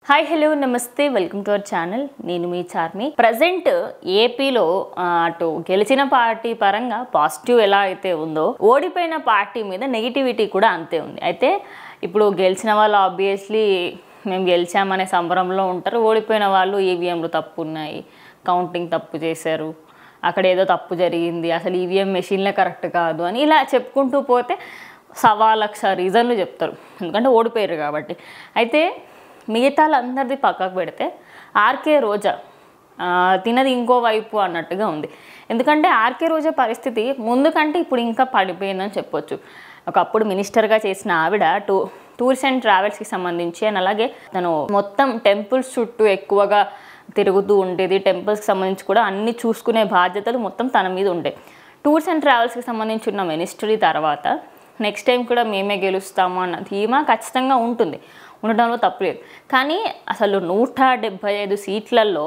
Hi hello నమస్తే welcome to our channel. నేను మీ Charmi. Present ఏపీలో అటు గెలిచిన పార్టీ పరంగా పాజిటివ్ ఎలా అయితే ఉందో ఓడిపోయిన పార్టీ మీద నెగిటివిటీ కూడా అంతే ఉంది. అయితే ఇప్పుడు గెలిచిన వాళ్ళు ఆబ్వియస్లీ మేము గెలిచామనే సంబరంలో ఉంటారు. ఓడిపోయిన వాళ్ళు ఈవీఎంలు తప్పు ఉన్నాయి, కౌంటింగ్ తప్పు చేశారు, అక్కడ ఏదో తప్పు జరిగింది, అసలు ఈవీఎం మెషిన్లే కరెక్ట్ కాదు అని ఇలా చెప్పుకుంటూ పోతే 1,00,000 రీజన్లు చెప్తారు, ఎందుకంటే ఓడిపోయారు కాబట్టి. అయితే మిగతాలందరిది పక్కకు పెడితే ఆర్కే రోజా తినది ఇంకో వైపు అన్నట్టుగా ఉంది. ఎందుకంటే ఆర్కే రోజా పరిస్థితి ముందు కంటే ఇప్పుడు ఇంకా పడిపోయిందని చెప్పొచ్చు. ఒకప్పుడు మినిస్టర్గా చేసిన ఆవిడ టూర్స్ అండ్ ట్రావెల్స్కి సంబంధించి అండ్ అలాగే తను మొత్తం టెంపుల్స్ చుట్టూ ఎక్కువగా తిరుగుతూ ఉండేది. టెంపుల్స్కి సంబంధించి కూడా అన్నీ చూసుకునే బాధ్యతలు మొత్తం తన మీద ఉండేవి. టూర్స్ అండ్ ట్రావెల్స్కి సంబంధించి ఉన్న మినిస్ట్రీ తర్వాత నెక్స్ట్ టైం కూడా మేమే గెలుస్తాము అన్న ధీమా ఖచ్చితంగా ఉంటుంది, ఉండడంలో తప్పులేదు. కానీ అసలు 175 సీట్లలో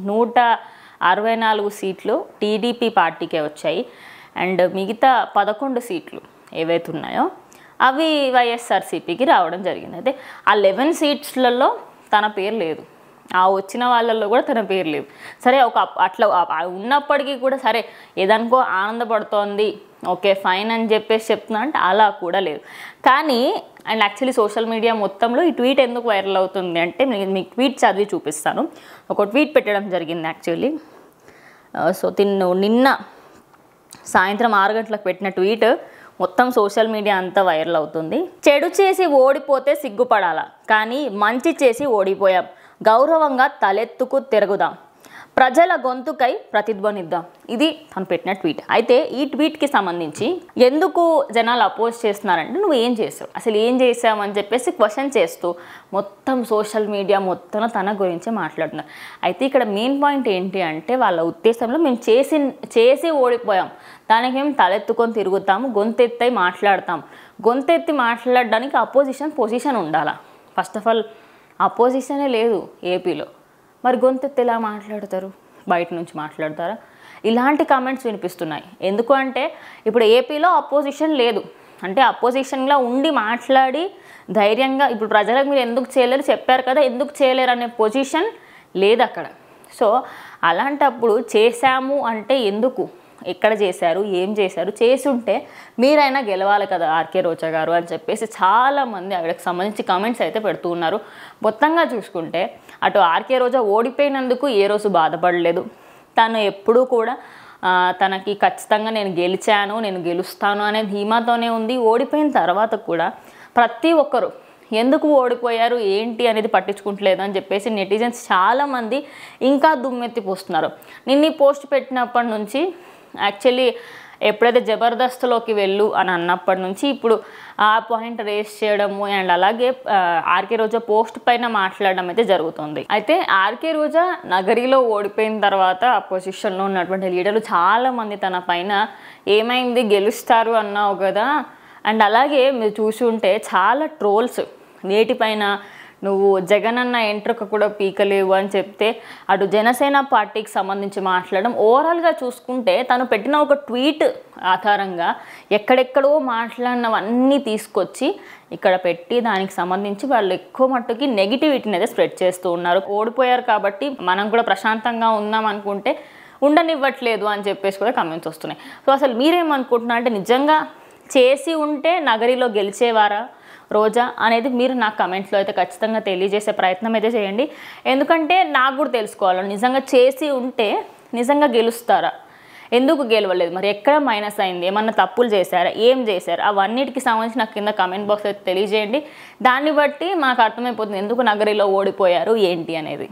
164 సీట్లు టీడీపీ పార్టీకే వచ్చాయి. అండ్ మిగతా 11 సీట్లు ఏవైతే ఉన్నాయో అవి వైఎస్ఆర్సీపీకి రావడం జరిగింది. అయితే ఆ 11 సీట్స్లలో తన పేరు లేదు, ఆ వచ్చిన వాళ్ళల్లో కూడా తన పేరు లేదు. సరే అట్లా ఉన్నప్పటికీ కూడా సరే ఏదనుకో ఆనందపడుతోంది, ఓకే ఫైన్ అని చెప్పేసి చెప్తున్నా అంటే అలా కూడా లేదు. కానీ అండ్ యాక్చువల్లీ సోషల్ మీడియా మొత్తంలో ఈ ట్వీట్ ఎందుకు వైరల్ అవుతుంది అంటే మీకు ట్వీట్ చదివి చూపిస్తాను. ఒక ట్వీట్ పెట్టడం జరిగింది యాక్చువల్లీ. సో నిన్న సాయంత్రం 6 గంటలకు పెట్టిన ట్వీట్ మొత్తం సోషల్ మీడియా అంతా వైరల్ అవుతుంది. చెడు చేసి ఓడిపోతే సిగ్గుపడాలా, కానీ మంచి చేసి ఓడిపోయాం, గౌరవంగా తలెత్తుకు తిరుగుదాం, ప్రజల గొంతుకై ప్రతిధ్వనిద్దాం. ఇది తను పెట్టిన ట్వీట్. అయితే ఈ ట్వీట్కి సంబంధించి ఎందుకు జనాలు అపోజ్ చేస్తున్నారంటే నువ్వు ఏం చేసావు, అసలు ఏం చేసావు చెప్పేసి క్వశ్చన్ చేస్తూ మొత్తం సోషల్ మీడియా మొత్తం తన గురించి మాట్లాడుతున్నారు. అయితే ఇక్కడ మెయిన్ పాయింట్ ఏంటి అంటే వాళ్ళ ఉద్దేశంలో మేము చేసి ఓడిపోయాం, దానికేం తలెత్తుకొని తిరుగుతాము, గొంతెత్తి మాట్లాడతాం. గొంతెత్తి మాట్లాడడానికి పొజిషన్ ఉండాలా. ఫస్ట్ ఆఫ్ ఆల్ అపోజిషనే లేదు ఏపీలో, మరి గొంతెత్తి ఎలా మాట్లాడతారు, బయట నుంచి మాట్లాడతారా? ఇలాంటి కామెంట్స్ వినిపిస్తున్నాయి. ఎందుకు అంటే ఇప్పుడు ఏపీలో అపోజిషన్ లేదు, అంటే అపోజిషన్లో ఉండి మాట్లాడి ధైర్యంగా ఇప్పుడు ప్రజలకు మీరు ఎందుకు చేయలేరు చెప్పారు కదా, ఎందుకు చేయలేరు అనే పొజిషన్ లేదు అక్కడ. సో అలాంటప్పుడు చేశాము అంటే ఎందుకు, ఎక్కడ చేశారు, ఏం చేశారు, చేసుంటే మీరైనా గెలవాలి కదా ఆర్కే రోజా గారు అని చెప్పేసి చాలామంది ఆవిడకి సంబంధించి కామెంట్స్ అయితే పెడుతూ ఉన్నారు. మొత్తంగా చూసుకుంటే అటు ఆర్కే రోజా ఓడిపోయినందుకు ఏ రోజు బాధపడలేదు. తను ఎప్పుడూ కూడా తనకి ఖచ్చితంగా నేను గెలిచాను, నేను గెలుస్తాను అనే ధీమాతోనే ఉంది. ఓడిపోయిన తర్వాత కూడా ప్రతి ఒక్కరు ఎందుకు ఓడిపోయారు ఏంటి అనేది పట్టించుకుంటలేదు అని చెప్పేసి నెటిజన్స్ చాలామంది ఇంకా దుమ్మెత్తి పోస్తున్నారు. నిన్న పోస్ట్ పెట్టినప్పటి నుంచి యాక్చువల్లీ ఎప్పుడైతే జబర్దస్త్లోకి వెళ్ళు అని అన్నప్పటి నుంచి ఇప్పుడు ఆ పాయింట్ రేస్ చేయడము అండ్ అలాగే ఆర్కే రోజా పోస్ట్ పైన మాట్లాడడం అయితే జరుగుతుంది. అయితే ఆర్కే రోజా నగరిలో ఓడిపోయిన తర్వాత అపోజిషన్లో ఉన్నటువంటి లీడర్లు చాలామంది తన పైన ఏమైంది గెలుస్తారు అన్నావు కదా, అండ్ అలాగే మీరు చూసి ఉంటే చాలా ట్రోల్స్ వేటిపైన నువ్వు జగనన్న ఎంట్రుక కూడా పీకలేవు అని చెప్తే అటు జనసేన పార్టీకి సంబంధించి మాట్లాడడం. ఓవరాల్గా చూసుకుంటే తను పెట్టిన ఒక ట్వీట్ ఆధారంగా ఎక్కడెక్కడో మాట్లాడినవన్నీ తీసుకొచ్చి ఇక్కడ పెట్టి దానికి సంబంధించి వాళ్ళు ఎక్కువ మట్టుకి నెగిటివిటీని అయితే స్ప్రెడ్ చేస్తూ ఉన్నారు. ఓడిపోయారు కాబట్టి మనం కూడా ప్రశాంతంగా ఉందాం అనుకుంటే ఉండనివ్వట్లేదు అని చెప్పేసి కూడా కామెంట్స్ వస్తున్నాయి. సో అసలు మీరేమనుకుంటున్నారు అంటే నిజంగా చేసి ఉంటే నగరిలో గెలిచేవారా రోజా అనేది మీరు నాకు కమెంట్స్లో అయితే ఖచ్చితంగా తెలియజేసే ప్రయత్నం అయితే చేయండి. ఎందుకంటే నాకు కూడా తెలుసుకోవాలి, నిజంగా చేసి ఉంటే నిజంగా గెలుస్తారా, ఎందుకు గెలవలేదు, మరి ఎక్కడ మైనస్ అయింది, ఏమన్నా తప్పులు చేశారా, ఏం చేశారు, అవన్నిటికి సంబంధించి నాకు కింద కమెంట్ బాక్స్ అయితే తెలియజేయండి. దాన్ని బట్టి మాకు అర్థమైపోతుంది ఎందుకు నగరిలో ఓడిపోయారు ఏంటి అనేది.